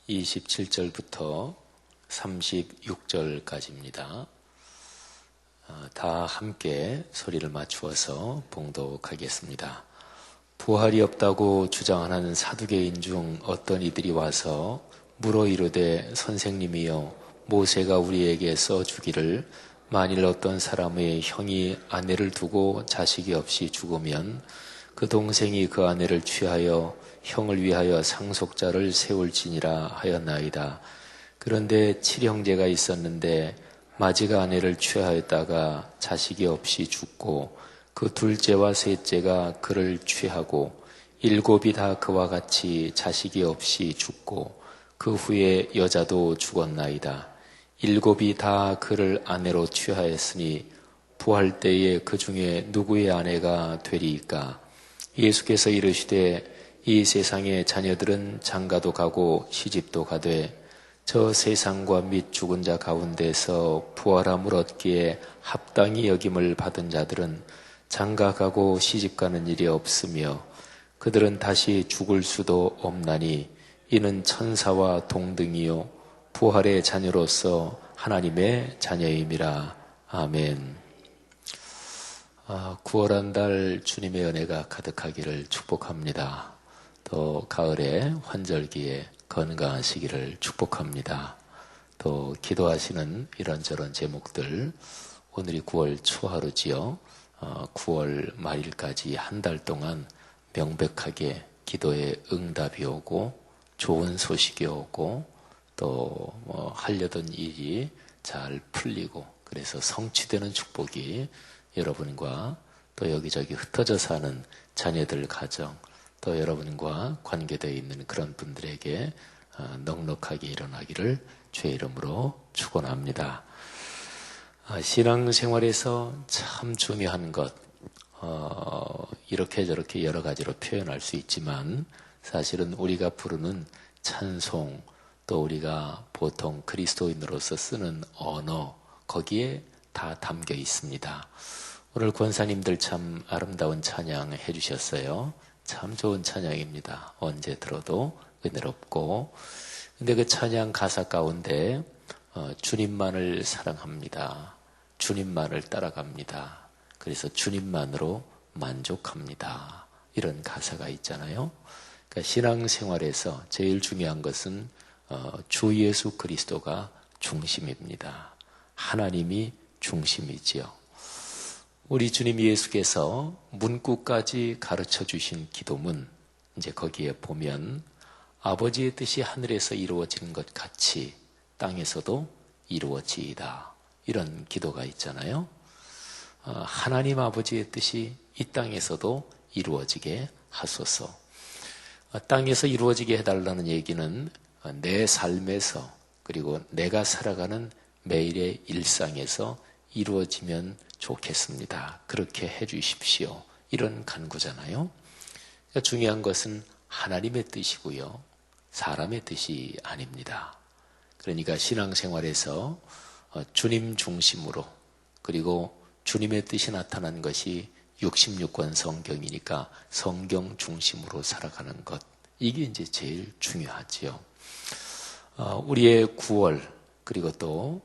27절부터 36절까지입니다. 다 함께 소리를 맞추어서 봉독하겠습니다. 부활이 없다고 주장하는 사두개인 중 어떤 이들이 와서 물어 이르되 선생님이여 모세가 우리에게 써주기를 만일 어떤 사람의 형이 아내를 두고 자식이 없이 죽으면 그 동생이 그 아내를 취하여 형을 위하여 상속자를 세울지니라 하였나이다. 그런데 7형제가 있었는데 마지가 아내를 취하였다가 자식이 없이 죽고 그 둘째와 셋째가 그를 취하고 7이 다 그와 같이 자식이 없이 죽고 그 후에 여자도 죽었나이다. 7이 다 그를 아내로 취하였으니 부활 때에 그 중에 누구의 아내가 되리이까? 예수께서 이르시되 이 세상의 자녀들은 장가도 가고 시집도 가되 저 세상과 및 죽은 자 가운데서 부활함을 얻기에 합당히 여김을 받은 자들은 장가 가고 시집 가는 일이 없으며 그들은 다시 죽을 수도 없나니 이는 천사와 동등이요 부활의 자녀로서 하나님의 자녀임이라. 아멘. 9월 한 달 주님의 은혜가 가득하기를 축복합니다. 또 가을에 환절기에 건강하시기를 축복합니다. 또 기도하시는 이런저런 제목들, 오늘이 9월 초하루지요. 9월 말일까지 한 달 동안 명백하게 기도에 응답이 오고 좋은 소식이 오고 또 하려던 일이 잘 풀리고 그래서 성취되는 축복이 여러분과 또 여기저기 흩어져 사는 자녀들 가정 또 여러분과 관계되어 있는 그런 분들에게 넉넉하게 일어나기를 주의 이름으로 축원합니다. 신앙생활에서 참 중요한 것, 이렇게 저렇게 여러 가지로 표현할 수 있지만 사실은 우리가 부르는 찬송 또 우리가 보통 그리스도인으로서 쓰는 언어 거기에 다 담겨 있습니다. 오늘 권사님들 참 아름다운 찬양 해주셨어요. 참 좋은 찬양입니다. 언제 들어도 은혜롭고 근데 그 찬양 가사 가운데 주님만을 사랑합니다. 주님만을 따라갑니다. 그래서 주님만으로 만족합니다. 이런 가사가 있잖아요. 그러니까 신앙생활에서 제일 중요한 것은 주 예수 그리스도가 중심입니다. 하나님이 중심이지요. 우리 주님 예수께서 문구까지 가르쳐 주신 기도문, 이제 거기에 보면 아버지의 뜻이 하늘에서 이루어지는 것 같이 땅에서도 이루어지이다. 이런 기도가 있잖아요. 하나님 아버지의 뜻이 이 땅에서도 이루어지게 하소서. 땅에서 이루어지게 해달라는 얘기는 내 삶에서 그리고 내가 살아가는 매일의 일상에서 이루어지면 좋겠습니다. 그렇게 해주십시오. 이런 간구잖아요. 그러니까 중요한 것은 하나님의 뜻이고요. 사람의 뜻이 아닙니다. 그러니까 신앙생활에서 주님 중심으로 그리고 주님의 뜻이 나타난 것이 66권 성경이니까 성경 중심으로 살아가는 것. 이게 이제 제일 중요하지요. 우리의 9월 그리고 또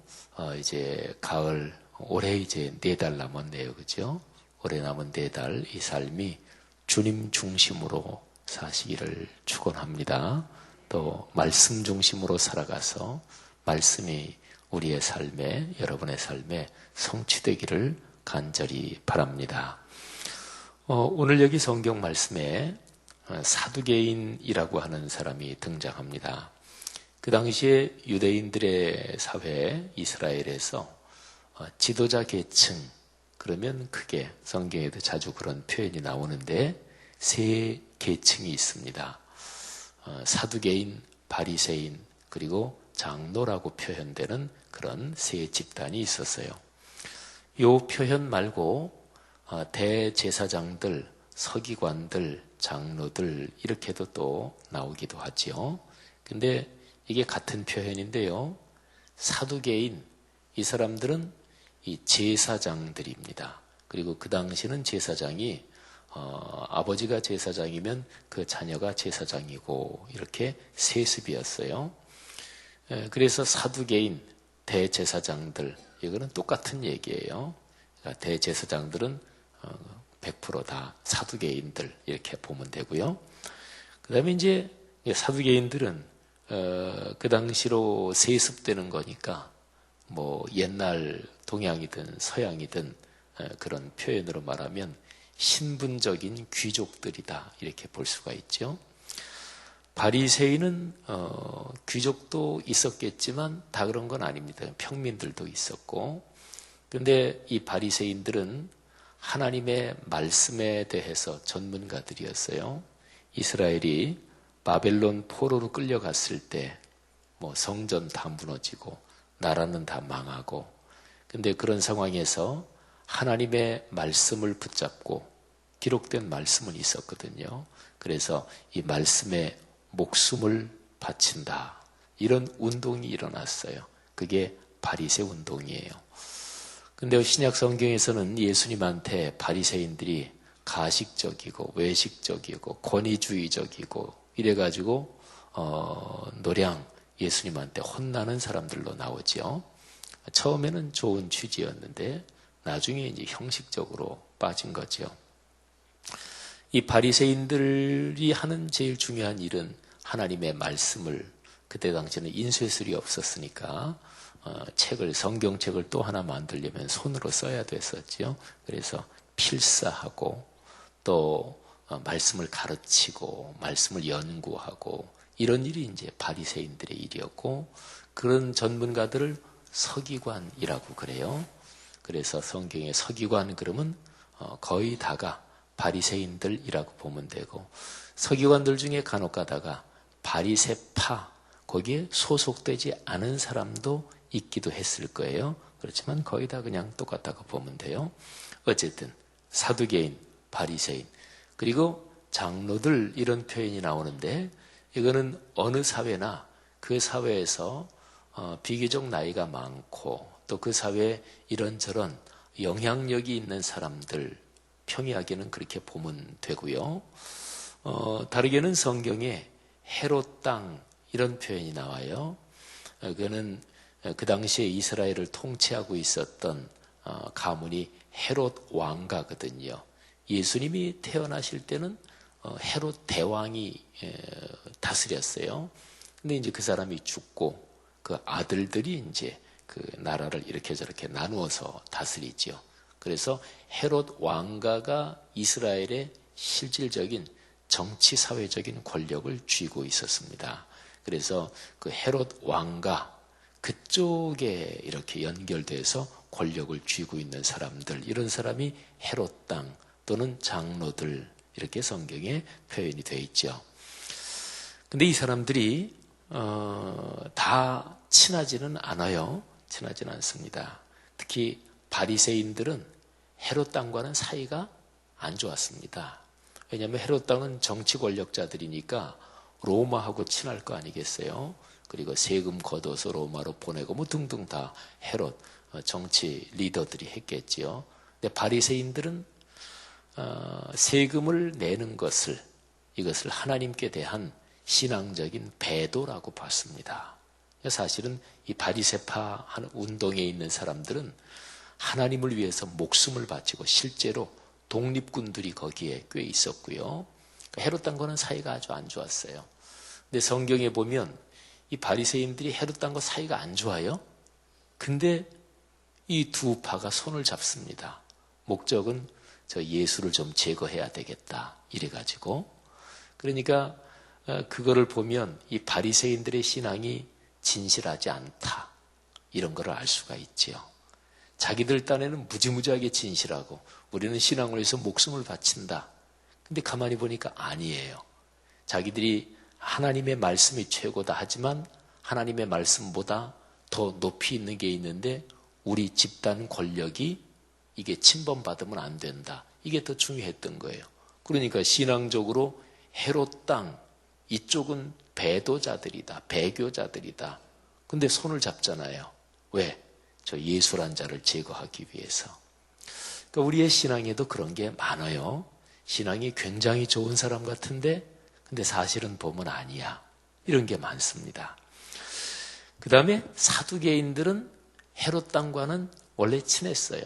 이제 가을 올해 이제 4달 남았네요. 그죠? 올해 남은 4달 이 삶이 주님 중심으로 사시기를 축원합니다. 또 말씀 중심으로 살아가서 말씀이 우리의 삶에 여러분의 삶에 성취되기를 간절히 바랍니다. 오늘 여기 성경 말씀에 사두개인이라고 하는 사람이 등장합니다. 그 당시에 유대인들의 사회 이스라엘에서 지도자 계층 그러면 크게 성경에도 자주 그런 표현이 나오는데 세 계층이 있습니다. 사두개인, 바리새인 그리고 장로라고 표현되는 그런 세 집단이 있었어요. 이 표현 말고 대제사장들, 서기관들, 장로들 이렇게도 또 나오기도 하지요. 근데 이게 같은 표현인데요. 사두개인, 이 사람들은 이 제사장들입니다. 그리고 그 당시는 제사장이 아버지가 제사장이면 그 자녀가 제사장이고 이렇게 세습이었어요. 그래서 사두개인, 대제사장들, 이거는 똑같은 얘기예요. 그러니까 대제사장들은 100%다 사두개인들 이렇게 보면 되고요. 그 다음에 이제 사두개인들은 그 당시로 세습되는 거니까 뭐 옛날 동양이든 서양이든 그런 표현으로 말하면 신분적인 귀족들이다 이렇게 볼 수가 있죠. 바리새인은 귀족도 있었겠지만 다 그런 건 아닙니다. 평민들도 있었고, 근데 이 바리새인들은 하나님의 말씀에 대해서 전문가들이었어요. 이스라엘이 바벨론 포로로 끌려갔을 때 뭐 성전 다 무너지고 나라는 다 망하고, 근데 그런 상황에서 하나님의 말씀을 붙잡고 기록된 말씀은 있었거든요. 그래서 이 말씀에 목숨을 바친다. 이런 운동이 일어났어요. 그게 바리새 운동이에요. 근데 신약 성경에서는 예수님한테 바리새인들이 가식적이고 외식적이고 권위주의적이고 이래가지고 노량 예수님한테 혼나는 사람들로 나오죠. 처음에는 좋은 취지였는데 나중에 이제 형식적으로 빠진 거죠. 이 바리새인들이 하는 제일 중요한 일은 하나님의 말씀을, 그때 당시에는 인쇄술이 없었으니까 성경책을 또 하나 만들려면 손으로 써야 됐었죠. 그래서 필사하고 또 말씀을 가르치고 말씀을 연구하고 이런 일이 이제 바리새인들의 일이었고, 그런 전문가들을 서기관이라고 그래요. 그래서 성경의 서기관 그러면 거의 다가 바리새인들이라고 보면 되고, 서기관들 중에 간혹 가다가 바리새파, 거기에 소속되지 않은 사람도 있기도 했을 거예요. 그렇지만 거의 다 그냥 똑같다고 보면 돼요. 어쨌든 사두개인, 바리새인, 그리고 장로들 이런 표현이 나오는데, 이거는 어느 사회나 그 사회에서 비교적 나이가 많고 또 그 사회에 이런저런 영향력이 있는 사람들, 평이하게는 그렇게 보면 되고요. 다르게는 성경에 헤롯 땅 이런 표현이 나와요. 그거는 그 당시에 이스라엘을 통치하고 있었던 가문이 헤롯 왕가거든요. 예수님이 태어나실 때는 헤롯 대왕이 다스렸어요. 근데 이제 그 사람이 죽고 그 아들들이 이제 그 나라를 이렇게 저렇게 나누어서 다스리죠. 그래서 헤롯 왕가가 이스라엘의 실질적인 정치 사회적인 권력을 쥐고 있었습니다. 그래서 그 헤롯 왕가 그쪽에 이렇게 연결돼서 권력을 쥐고 있는 사람들, 이런 사람이 헤롯 땅 또는 장로들, 이렇게 성경에 표현이 되어 있죠. 근데 이 사람들이 다 친하지는 않아요. 친하지는 않습니다. 특히 바리새인들은 헤롯 땅과는 사이가 안 좋았습니다. 왜냐하면 헤롯 땅은 정치 권력자들이니까 로마하고 친할 거 아니겠어요? 그리고 세금 걷어서 로마로 보내고 뭐 등등 다 헤롯 정치 리더들이 했겠지요. 근데 바리새인들은 세금을 내는 이것을 하나님께 대한 신앙적인 배도라고 봤습니다. 사실은 이 바리새파 하는 운동에 있는 사람들은 하나님을 위해서 목숨을 바치고 실제로 독립군들이 거기에 꽤 있었고요. 헤롯 땅과는 사이가 아주 안 좋았어요. 근데 성경에 보면 이 바리새인들이 헤롯 땅과 사이가 안 좋아요. 근데 이 두 파가 손을 잡습니다. 목적은 저 예수를 좀 제거해야 되겠다 이래가지고. 그러니까 그거를 보면 이 바리새인들의 신앙이 진실하지 않다, 이런 걸 알 수가 있지요. 자기들 딴에는 무지무지하게 진실하고 우리는 신앙을 위해서 목숨을 바친다. 근데 가만히 보니까 아니에요. 자기들이 하나님의 말씀이 최고다 하지만 하나님의 말씀보다 더 높이 있는 게 있는데 우리 집단 권력이 이게 침범받으면 안 된다. 이게 더 중요했던 거예요. 그러니까 신앙적으로 헤롯 땅 이쪽은 배도자들이다, 배교자들이다. 근데 손을 잡잖아요. 왜? 저 예수란 자를 제거하기 위해서. 그러니까 우리의 신앙에도 그런 게 많아요. 신앙이 굉장히 좋은 사람 같은데 근데 사실은 보면 아니야. 이런 게 많습니다. 그 다음에 사두개인들은 헤롯 땅과는 원래 친했어요.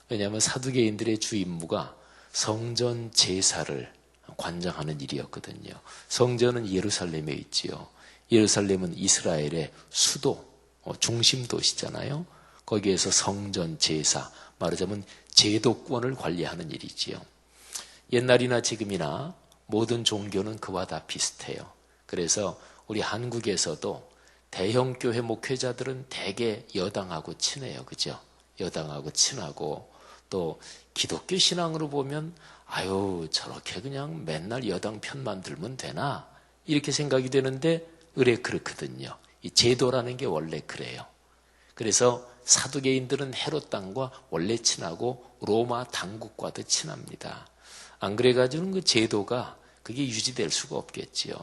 왜냐하면 사두개인들의 주 임무가 성전 제사를 관장하는 일이었거든요. 성전은 예루살렘에 있지요. 예루살렘은 이스라엘의 수도, 중심 도시잖아요. 거기에서 성전 제사, 말하자면 제도권을 관리하는 일이지요. 옛날이나 지금이나 모든 종교는 그와 다 비슷해요. 그래서 우리 한국에서도 대형 교회 목회자들은 대개 여당하고 친해요. 그죠? 여당하고 친하고, 또 기독교 신앙으로 보면 아유 저렇게 그냥 맨날 여당 편만 들면 되나 이렇게 생각이 되는데 의례 그렇거든요. 이 제도라는 게 원래 그래요. 그래서 사두개인들은 헤롯 땅과 원래 친하고 로마 당국과도 친합니다. 안 그래가지고는 그 제도가 그게 유지될 수가 없겠지요.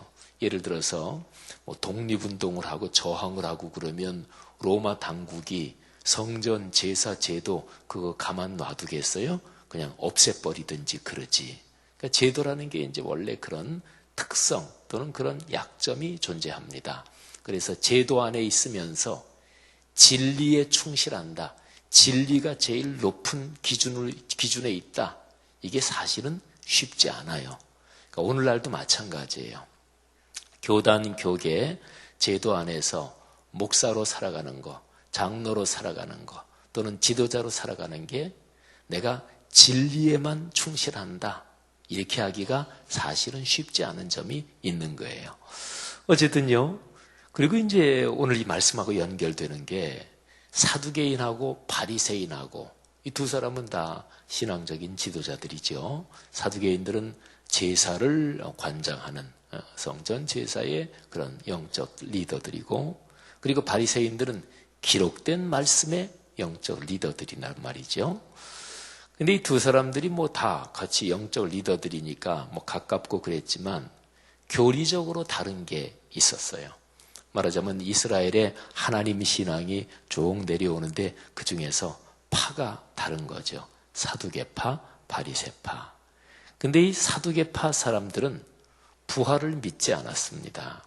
예를 들어서 뭐 독립운동을 하고 저항을 하고 그러면 로마 당국이 성전 제사 제도 그거 가만 놔두겠어요? 그냥 없애버리든지 그러지. 그러니까 제도라는 게 이제 원래 그런 특성 또는 그런 약점이 존재합니다. 그래서 제도 안에 있으면서 진리에 충실한다. 진리가 제일 높은 기준에 있다. 이게 사실은 쉽지 않아요. 그러니까 오늘날도 마찬가지예요. 교단, 교계, 제도 안에서 목사로 살아가는 거, 장로로 살아가는 거, 또는 지도자로 살아가는 게 내가 진리에만 충실한다. 이렇게 하기가 사실은 쉽지 않은 점이 있는 거예요. 어쨌든요. 그리고 이제 오늘 이 말씀하고 연결되는 게 사두개인하고 바리새인하고 이 두 사람은 다 신앙적인 지도자들이죠. 사두개인들은 제사를 관장하는 성전 제사의 그런 영적 리더들이고, 그리고 바리새인들은 기록된 말씀의 영적 리더들이란 말이죠. 근데 이 두 사람들이 뭐 다 같이 영적 리더들이니까 뭐 가깝고 그랬지만 교리적으로 다른 게 있었어요. 말하자면 이스라엘의 하나님 신앙이 쭉 내려오는데 그 중에서 파가 다른 거죠. 사두개파, 바리새파. 근데 이 사두개파 사람들은 부활을 믿지 않았습니다.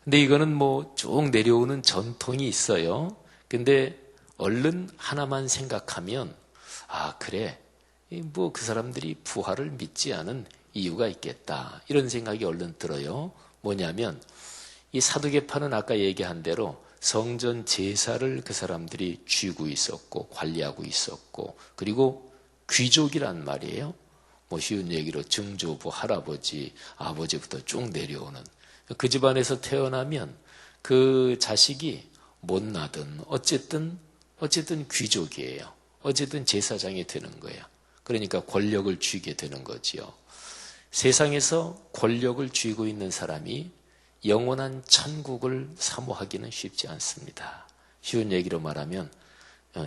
근데 이거는 뭐 쭉 내려오는 전통이 있어요. 근데 얼른 하나만 생각하면 아 그래 뭐 그 사람들이 부활을 믿지 않은 이유가 있겠다 이런 생각이 얼른 들어요. 뭐냐면 이 사두개파는 아까 얘기한 대로 성전 제사를 그 사람들이 쥐고 있었고 관리하고 있었고, 그리고 귀족이란 말이에요. 뭐 쉬운 얘기로 증조부, 할아버지, 아버지부터 쭉 내려오는 그 집안에서 태어나면 그 자식이 못나든 어쨌든 귀족이에요. 어쨌든 제사장이 되는 거예요. 그러니까 권력을 쥐게 되는 거지요. 세상에서 권력을 쥐고 있는 사람이 영원한 천국을 사모하기는 쉽지 않습니다. 쉬운 얘기로 말하면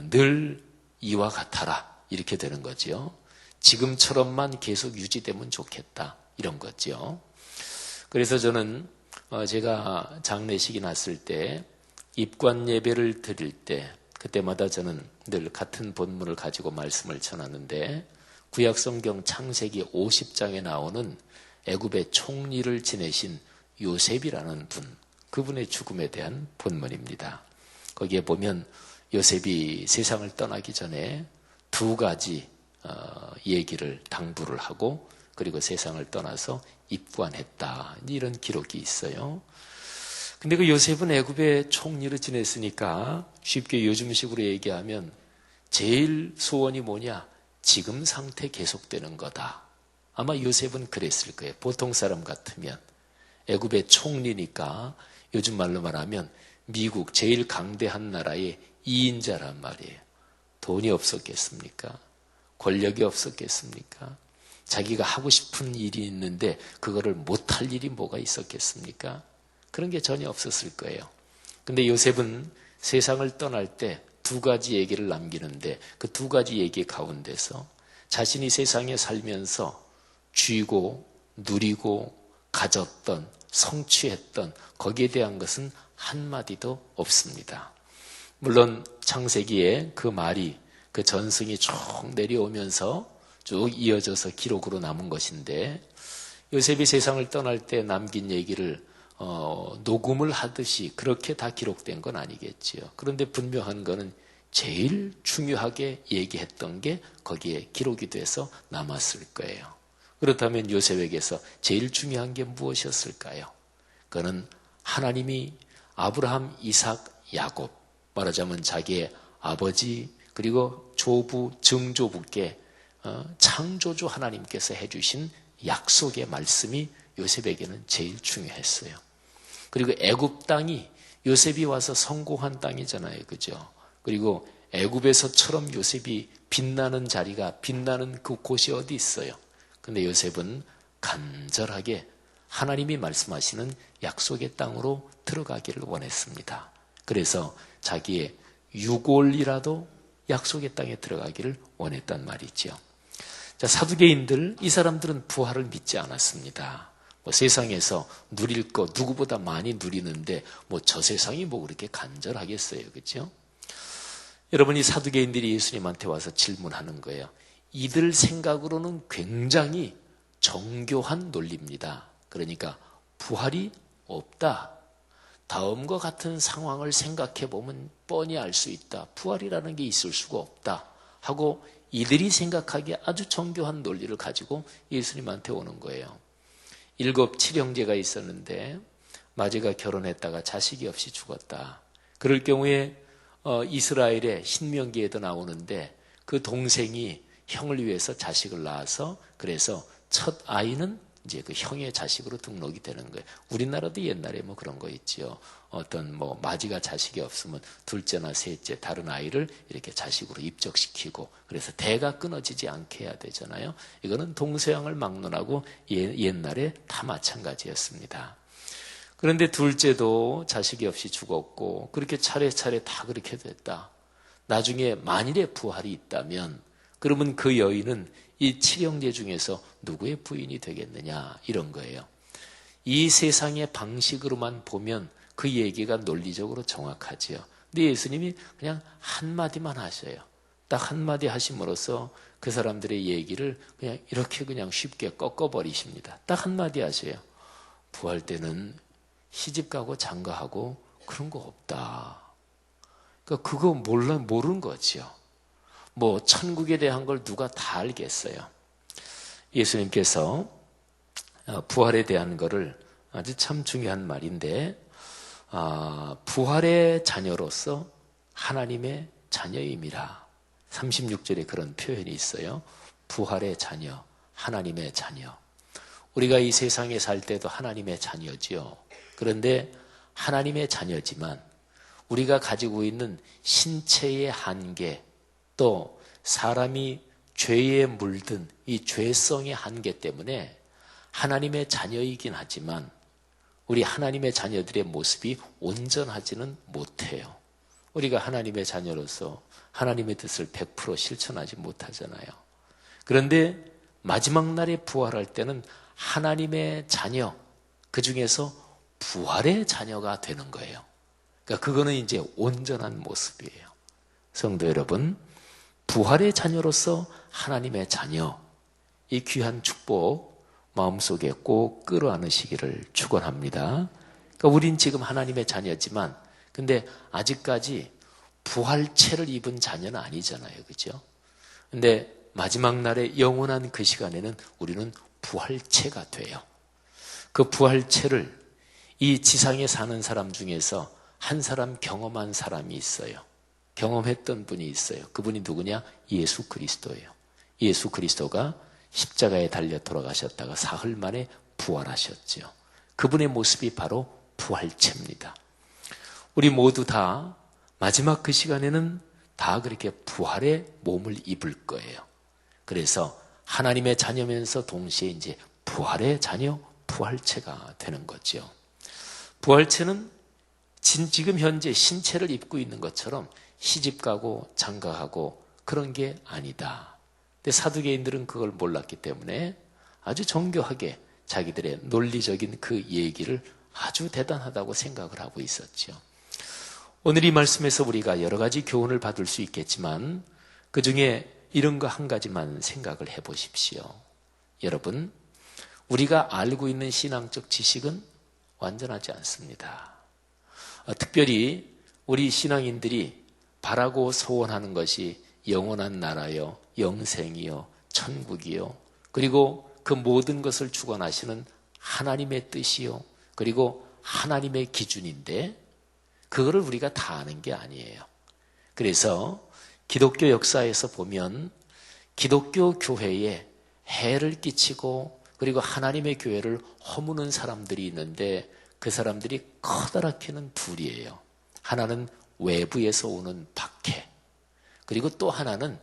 늘 이와 같아라 이렇게 되는 거지요. 지금처럼만 계속 유지되면 좋겠다 이런 거죠. 그래서 저는 제가 장례식이 났을 때 입관 예배를 드릴 때 그때마다 저는 늘 같은 본문을 가지고 말씀을 전하는데 구약성경 창세기 50장에 나오는 애굽의 총리를 지내신 요셉이라는 분, 그분의 죽음에 대한 본문입니다. 거기에 보면 요셉이 세상을 떠나기 전에 두 가지 얘기를 당부를 하고 그리고 세상을 떠나서 입관했다 이런 기록이 있어요. 근데 그 요셉은 애굽의 총리를 지냈으니까 쉽게 요즘식으로 얘기하면 제일 소원이 뭐냐? 지금 상태 계속되는 거다. 아마 요셉은 그랬을 거예요. 보통 사람 같으면 애굽의 총리니까 요즘 말로 말하면 미국 제일 강대한 나라의 2인자란 말이에요. 돈이 없었겠습니까? 권력이 없었겠습니까? 자기가 하고 싶은 일이 있는데 그거를 못할 일이 뭐가 있었겠습니까? 그런 게 전혀 없었을 거예요. 근데 요셉은 세상을 떠날 때 두 가지 얘기를 남기는데 그 두 가지 얘기 가운데서 자신이 세상에 살면서 쥐고 누리고 가졌던 성취했던 거기에 대한 것은 한마디도 없습니다. 물론 창세기에 그 말이 그 전승이 쭉 내려오면서 쭉 이어져서 기록으로 남은 것인데 요셉이 세상을 떠날 때 남긴 얘기를 녹음을 하듯이 그렇게 다 기록된 건 아니겠지요. 그런데 분명한 거는 제일 중요하게 얘기했던 게 거기에 기록이 돼서 남았을 거예요. 그렇다면 요셉에게서 제일 중요한 게 무엇이었을까요? 그는 하나님이 아브라함, 이삭, 야곱, 말하자면 자기의 아버지 그리고 조부, 증조부께 창조주 하나님께서 해주신 약속의 말씀이 요셉에게는 제일 중요했어요. 그리고 애굽 땅이 요셉이 와서 성공한 땅이잖아요. 그죠? 그리고 애굽에서처럼 요셉이 빛나는 자리가 빛나는 그 곳이 어디 있어요? 근데 요셉은 간절하게 하나님이 말씀하시는 약속의 땅으로 들어가기를 원했습니다. 그래서 자기의 유골이라도 약속의 땅에 들어가기를 원했단 말이죠. 자, 사두개인들, 이 사람들은 부활을 믿지 않았습니다. 세상에서 누릴 거 누구보다 많이 누리는데 저 세상이 그렇게 간절하겠어요. 그렇죠? 여러분, 이 사두개인들이 예수님한테 와서 질문하는 거예요. 이들 생각으로는 굉장히 정교한 논리입니다. 그러니까 부활이 없다. 다음과 같은 상황을 생각해 보면 뻔히 알 수 있다. 부활이라는 게 있을 수가 없다. 하고 이들이 생각하기에 아주 정교한 논리를 가지고 예수님한테 오는 거예요. 7 칠형제가 있었는데 마지가 결혼했다가 자식이 없이 죽었다. 그럴 경우에 이스라엘의 신명기에도 나오는데 그 동생이 형을 위해서 자식을 낳아서 그래서 첫 아이는 이제 그 형의 자식으로 등록이 되는 거예요. 우리나라도 옛날에 그런 거 있지요. 어떤 마지가 자식이 없으면 둘째나 셋째 다른 아이를 이렇게 자식으로 입적시키고 그래서 대가 끊어지지 않게 해야 되잖아요. 이거는 동서양을 막론하고 옛날에 다 마찬가지였습니다. 그런데 둘째도 자식이 없이 죽었고 그렇게 차례차례 다 그렇게 됐다. 나중에 만일에 부활이 있다면 그러면 그 여인은 이 7형제 중에서 누구의 부인이 되겠느냐 이런 거예요. 이 세상의 방식으로만 보면 그 얘기가 논리적으로 정확하지요. 근데 예수님이 그냥 한마디만 하셔요. 딱 한마디 하심으로써 그 사람들의 얘기를 그냥 이렇게 그냥 쉽게 꺾어버리십니다. 딱 한마디 하셔요. 부활 때는 시집가고 장가하고 그런 거 없다. 그러니까 그거 모르는 거지요. 천국에 대한 걸 누가 다 알겠어요. 예수님께서 부활에 대한 거를 아주 참 중요한 말인데 부활의 자녀로서 하나님의 자녀임이라 36절에 그런 표현이 있어요. 부활의 자녀, 하나님의 자녀. 우리가 이 세상에 살 때도 하나님의 자녀지요. 그런데 하나님의 자녀지만 우리가 가지고 있는 신체의 한계 또 사람이 죄에 물든 이 죄성의 한계 때문에 하나님의 자녀이긴 하지만 우리 하나님의 자녀들의 모습이 온전하지는 못해요. 우리가 하나님의 자녀로서 하나님의 뜻을 100% 실천하지 못하잖아요. 그런데 마지막 날에 부활할 때는 하나님의 자녀, 그 중에서 부활의 자녀가 되는 거예요. 그러니까 그거는 이제 온전한 모습이에요. 성도 여러분, 부활의 자녀로서 하나님의 자녀, 이 귀한 축복 마음속에 꼭 끌어안으시기를 축원합니다. 그러니까 우린 지금 하나님의 자녀지만 근데 아직까지 부활체를 입은 자녀는 아니잖아요. 그죠? 근데 마지막 날에 영원한 그 시간에는 우리는 부활체가 돼요. 그 부활체를 이 지상에 사는 사람 중에서 한 사람 경험한 사람이 있어요. 경험했던 분이 있어요. 그분이 누구냐? 예수 그리스도예요. 예수 그리스도가 십자가에 달려 돌아가셨다가 사흘 만에 부활하셨죠. 그분의 모습이 바로 부활체입니다. 우리 모두 다 마지막 그 시간에는 다 그렇게 부활의 몸을 입을 거예요. 그래서 하나님의 자녀면서 동시에 이제 부활의 자녀, 부활체가 되는 거죠. 부활체는 지금 현재 신체를 입고 있는 것처럼 시집가고 장가하고 그런 게 아니다. 근데 사두개인들은 그걸 몰랐기 때문에 아주 정교하게 자기들의 논리적인 그 얘기를 아주 대단하다고 생각을 하고 있었죠. 오늘 이 말씀에서 우리가 여러 가지 교훈을 받을 수 있겠지만 그 중에 이런 거 한 가지만 생각을 해보십시오. 여러분, 우리가 알고 있는 신앙적 지식은 완전하지 않습니다. 특별히 우리 신앙인들이 바라고 소원하는 것이 영원한 나라요, 영생이요, 천국이요, 그리고 그 모든 것을 주관하시는 하나님의 뜻이요, 그리고 하나님의 기준인데 그거를 우리가 다 아는 게 아니에요. 그래서 기독교 역사에서 보면 기독교 교회에 해를 끼치고 그리고 하나님의 교회를 허무는 사람들이 있는데 그 사람들이 커다랗게는 둘이에요. 하나는 외부에서 오는 박해, 그리고 또 하나는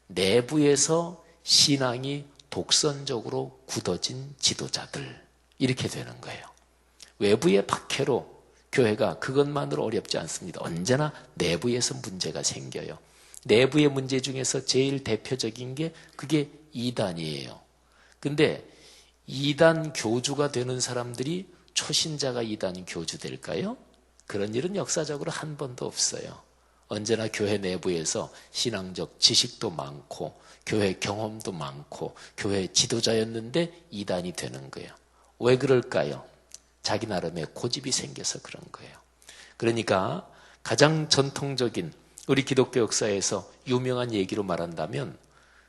내부에서 신앙이 독선적으로 굳어진 지도자들, 이렇게 되는 거예요. 외부의 박해로 교회가 그것만으로 어렵지 않습니다. 언제나 내부에서 문제가 생겨요. 내부의 문제 중에서 제일 대표적인 게 그게 이단이에요. 근데 이단 교주가 되는 사람들이 초신자가 이단 교주 될까요? 그런 일은 역사적으로 한 번도 없어요. 언제나 교회 내부에서 신앙적 지식도 많고 교회 경험도 많고 교회 지도자였는데 이단이 되는 거예요. 왜 그럴까요? 자기 나름의 고집이 생겨서 그런 거예요. 그러니까 가장 전통적인 우리 기독교 역사에서 유명한 얘기로 말한다면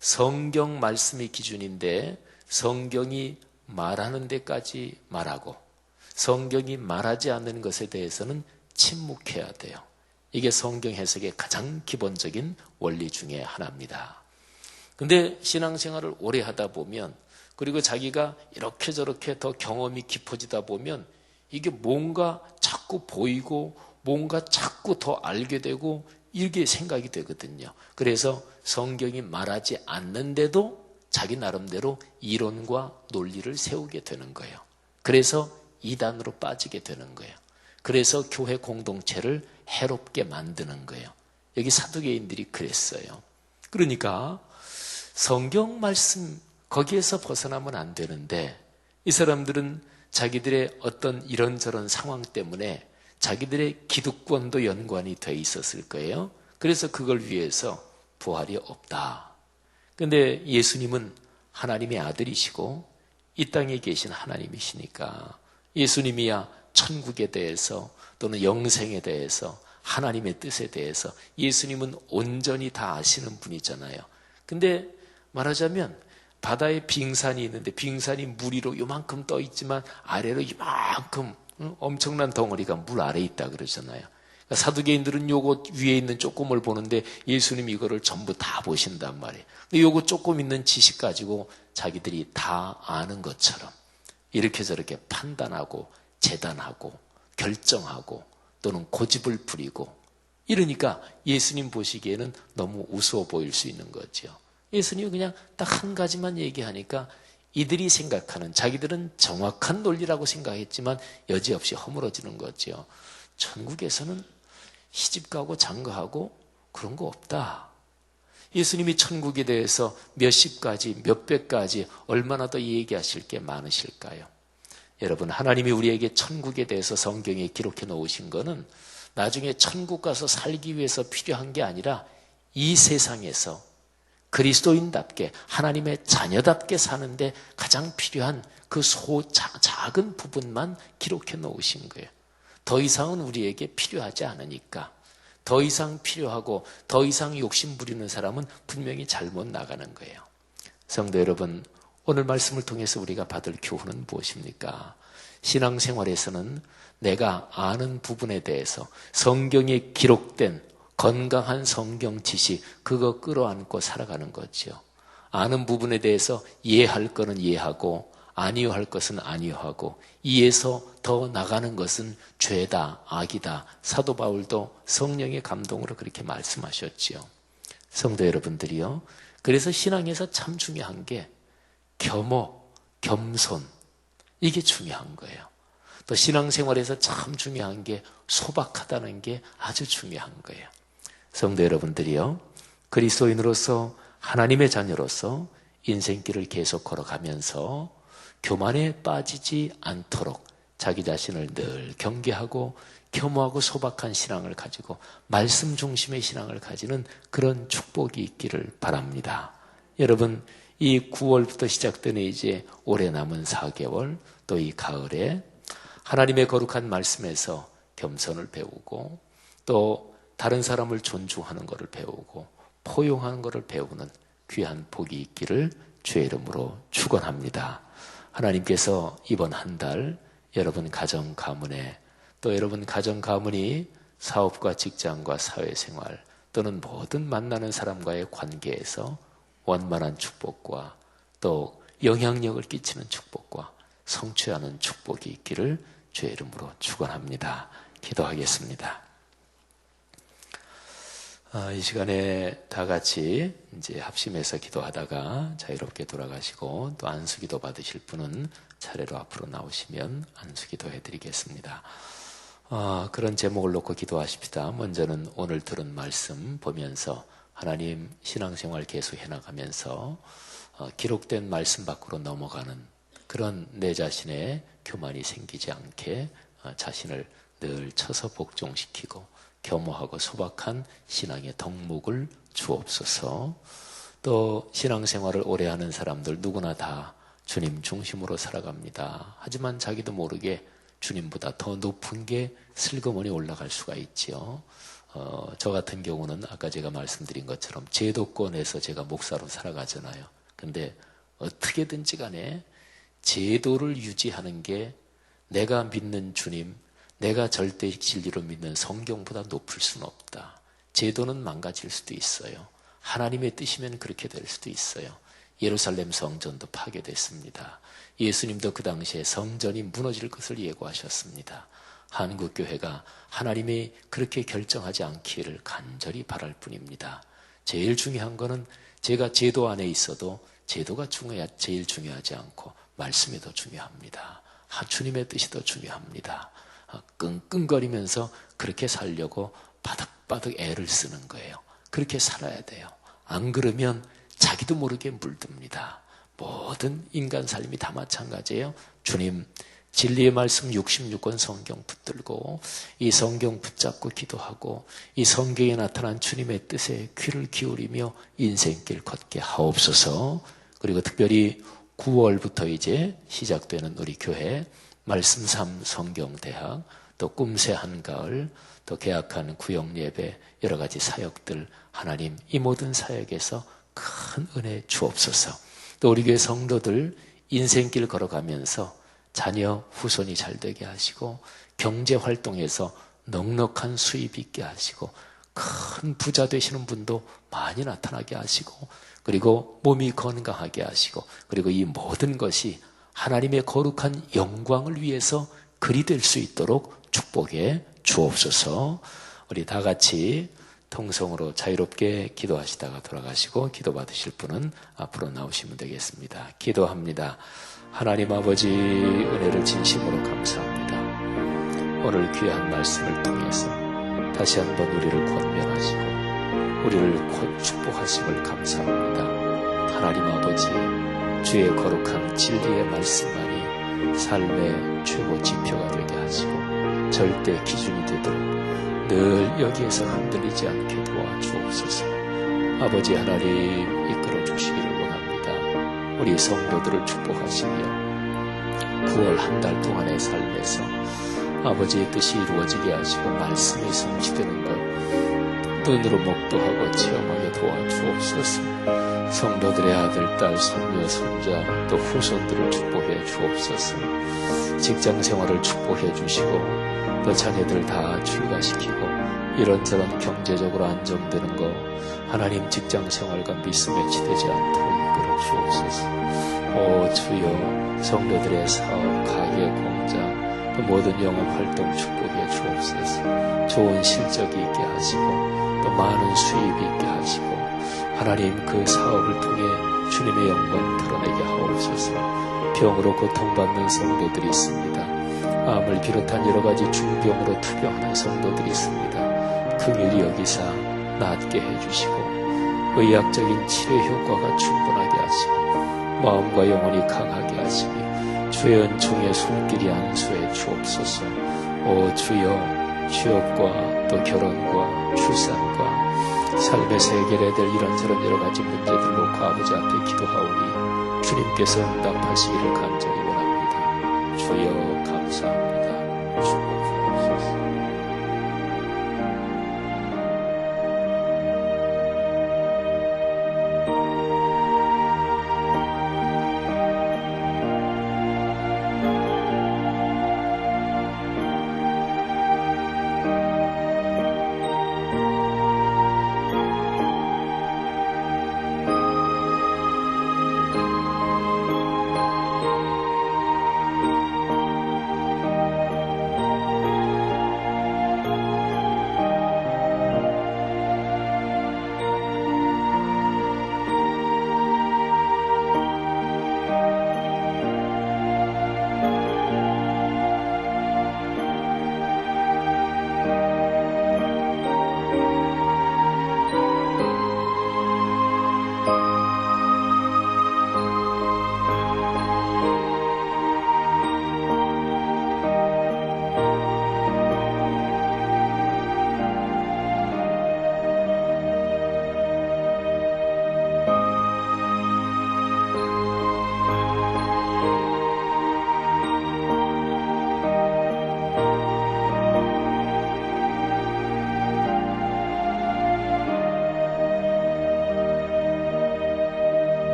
성경 말씀이 기준인데 성경이 말하는 데까지 말하고 성경이 말하지 않는 것에 대해서는 침묵해야 돼요. 이게 성경 해석의 가장 기본적인 원리 중에 하나입니다. 근데 신앙생활을 오래 하다 보면 그리고 자기가 이렇게 저렇게 더 경험이 깊어지다 보면 이게 뭔가 자꾸 보이고 뭔가 자꾸 더 알게 되고 이게 생각이 되거든요. 그래서 성경이 말하지 않는데도 자기 나름대로 이론과 논리를 세우게 되는 거예요. 그래서 이단으로 빠지게 되는 거예요. 그래서 교회 공동체를 해롭게 만드는 거예요. 여기 사두개인들이 그랬어요. 그러니까 성경 말씀 거기에서 벗어나면 안 되는데 이 사람들은 자기들의 어떤 이런저런 상황 때문에 자기들의 기득권도 연관이 돼 있었을 거예요. 그래서 그걸 위해서 부활이 없다. 그런데 예수님은 하나님의 아들이시고 이 땅에 계신 하나님이시니까 예수님이야 천국에 대해서 또는 영생에 대해서 하나님의 뜻에 대해서 예수님은 온전히 다 아시는 분이잖아요. 근데 말하자면 바다에 빙산이 있는데 빙산이 물 위로 요만큼 떠 있지만 아래로 이만큼 엄청난 덩어리가 물 아래에 있다 그러잖아요. 그러니까 사두개인들은 요거 위에 있는 조금을 보는데 예수님이 이거를 전부 다 보신단 말이에요. 근데 요거 조금 있는 지식 가지고 자기들이 다 아는 것처럼 이렇게 저렇게 판단하고 재단하고 결정하고 또는 고집을 부리고 이러니까 예수님 보시기에는 너무 우스워 보일 수 있는 거죠. 예수님이 그냥 딱 한 가지만 얘기하니까 이들이 생각하는 자기들은 정확한 논리라고 생각했지만 여지없이 허물어지는 거죠. 천국에서는 시집가고 장가하고 그런 거 없다. 예수님이 천국에 대해서 몇십 가지, 몇백 가지 얼마나 더 얘기하실 게 많으실까요? 여러분, 하나님이 우리에게 천국에 대해서 성경에 기록해 놓으신 거는 나중에 천국 가서 살기 위해서 필요한 게 아니라 이 세상에서 그리스도인답게 하나님의 자녀답게 사는데 가장 필요한 그 작은 부분만 기록해 놓으신 거예요. 더 이상은 우리에게 필요하지 않으니까. 더 이상 필요하고 더 이상 욕심 부리는 사람은 분명히 잘못 나가는 거예요. 성도 여러분, 오늘 말씀을 통해서 우리가 받을 교훈은 무엇입니까? 신앙생활에서는 내가 아는 부분에 대해서 성경에 기록된 건강한 성경 지식, 그거 끌어안고 살아가는 거죠. 아는 부분에 대해서 이해할 거는 이해하고 아니요 할 것은 아니요 하고 이에서 더 나가는 것은 죄다, 악이다. 사도 바울도 성령의 감동으로 그렇게 말씀하셨지요. 성도 여러분들이요. 그래서 신앙에서 참 중요한 게 겸허, 겸손, 이게 중요한 거예요. 또 신앙생활에서 참 중요한 게 소박하다는 게 아주 중요한 거예요. 성도 여러분들이요, 그리스도인으로서 하나님의 자녀로서 인생길을 계속 걸어가면서 교만에 빠지지 않도록 자기 자신을 늘 경계하고 겸허하고 소박한 신앙을 가지고 말씀 중심의 신앙을 가지는 그런 축복이 있기를 바랍니다. 여러분, 이 9월부터 시작되는 이제 올해 남은 4개월 또 이 가을에 하나님의 거룩한 말씀에서 겸손을 배우고 또 다른 사람을 존중하는 것을 배우고 포용하는 것을 배우는 귀한 복이 있기를 주의 이름으로 축원합니다. 하나님께서 이번 한 달 여러분 가정 가문에 또 여러분 가정 가문이 사업과 직장과 사회생활 또는 모든 만나는 사람과의 관계에서 원만한 축복과 또 영향력을 끼치는 축복과 성취하는 축복이 있기를 주의 이름으로 축원합니다. 기도하겠습니다. 이 시간에 다 같이 이제 합심해서 기도하다가 자유롭게 돌아가시고 또 안수기도 받으실 분은 차례로 앞으로 나오시면 안수기도 해드리겠습니다. 그런 제목을 놓고 기도하십시다. 먼저는 오늘 들은 말씀 보면서 하나님 신앙생활 계속 해나가면서 기록된 말씀 밖으로 넘어가는 그런 내 자신의 교만이 생기지 않게 자신을 늘 쳐서 복종시키고 겸허하고 소박한 신앙의 덕목을 주옵소서. 또 신앙생활을 오래 하는 사람들 누구나 다 주님 중심으로 살아갑니다. 하지만 자기도 모르게 주님보다 더 높은 게 슬그머니 올라갈 수가 있지요. 저 같은 경우는 아까 제가 말씀드린 것처럼 제도권에서 제가 목사로 살아가잖아요. 근데 어떻게든지 간에 제도를 유지하는 게 내가 믿는 주님, 내가 절대 진리로 믿는 성경보다 높을 수는 없다. 제도는 망가질 수도 있어요. 하나님의 뜻이면 그렇게 될 수도 있어요. 예루살렘 성전도 파괴됐습니다. 예수님도 그 당시에 성전이 무너질 것을 예고하셨습니다. 한국교회가 하나님이 그렇게 결정하지 않기를 간절히 바랄 뿐입니다. 제일 중요한 거는 제가 제도 안에 있어도 제도가 제일 중요하지 않고 말씀이 더 중요합니다. 주님의 뜻이 더 중요합니다. 끙끙거리면서 그렇게 살려고 바득바득 애를 쓰는 거예요. 그렇게 살아야 돼요. 안 그러면 자기도 모르게 물듭니다. 모든 인간 삶이 다 마찬가지예요. 주님, 진리의 말씀 66권 성경 붙들고 이 성경 붙잡고 기도하고 이 성경에 나타난 주님의 뜻에 귀를 기울이며 인생길 걷게 하옵소서. 그리고 특별히 9월부터 이제 시작되는 우리 교회 말씀 3 성경대학, 또 꿈새 한가을, 또 개학한 구역예배, 여러 가지 사역들, 하나님 이 모든 사역에서 큰 은혜 주옵소서. 또 우리 교회 성도들 인생길 걸어가면서 자녀 후손이 잘 되게 하시고 경제활동에서 넉넉한 수입 있게 하시고 큰 부자 되시는 분도 많이 나타나게 하시고 그리고 몸이 건강하게 하시고 그리고 이 모든 것이 하나님의 거룩한 영광을 위해서 그리 될 수 있도록 축복해 주옵소서. 우리 다 같이 통성으로 자유롭게 기도하시다가 돌아가시고 기도 받으실 분은 앞으로 나오시면 되겠습니다. 기도합니다. 하나님 아버지 은혜를 진심으로 감사합니다. 오늘 귀한 말씀을 통해서 다시 한번 우리를 권면하시고 우리를 축복하심을 감사합니다. 하나님 아버지 주의 거룩한 진리의 말씀만이 삶의 최고 지표가 되게 하시고 절대 기준이 되도록 늘 여기에서 흔들리지 않게 도와주옵소서. 아버지 하나님 이끌어 주시기를 원합니다. 우리 성도들을 축복하시며 9월 한 달 동안의 삶에서 아버지의 뜻이 이루어지게 하시고 말씀이 성취되는 것 눈으로 목도하고 체험하게 도와주옵소서. 성도들의 아들, 딸, 손녀, 손자 또 후손들을 축복해 주옵소서. 직장 생활을 축복해 주시고 또 자녀들 다 출가시키고 이런저런 경제적으로 안정되는 거 하나님 직장 생활과 미스 매치되지 않도록 이끌어 주옵소서. 오 주여 성도들의 사업, 가게, 공장 또 모든 영업 활동 축복해 주옵소서. 좋은 실적이 있게 하시고 또 많은 수입이 있게 하시고 하나님 그 사업을 통해 주님의 영광을 드러내게 하옵소서. 병으로 고통받는 성도들이 있습니다. 암을 비롯한 여러 가지 중병으로 투병하는 성도들이 있습니다. 긍휼히 여기사 낫게 해주시고 의학적인 치료 효과가 충분하게 하시고 마음과 영혼이 강하게 하시며 주의 은총의 손길이 안수해 주옵소서. 오 주여 취업과 또 결혼과 출산과 삶에서 해결해야 될 이런저런 여러 가지 문제들 놓고 아버지 앞에 기도하오니 주님께서 응답하시기를 간절히 원합니다. 주여 감사합니다. 축복하옵소서.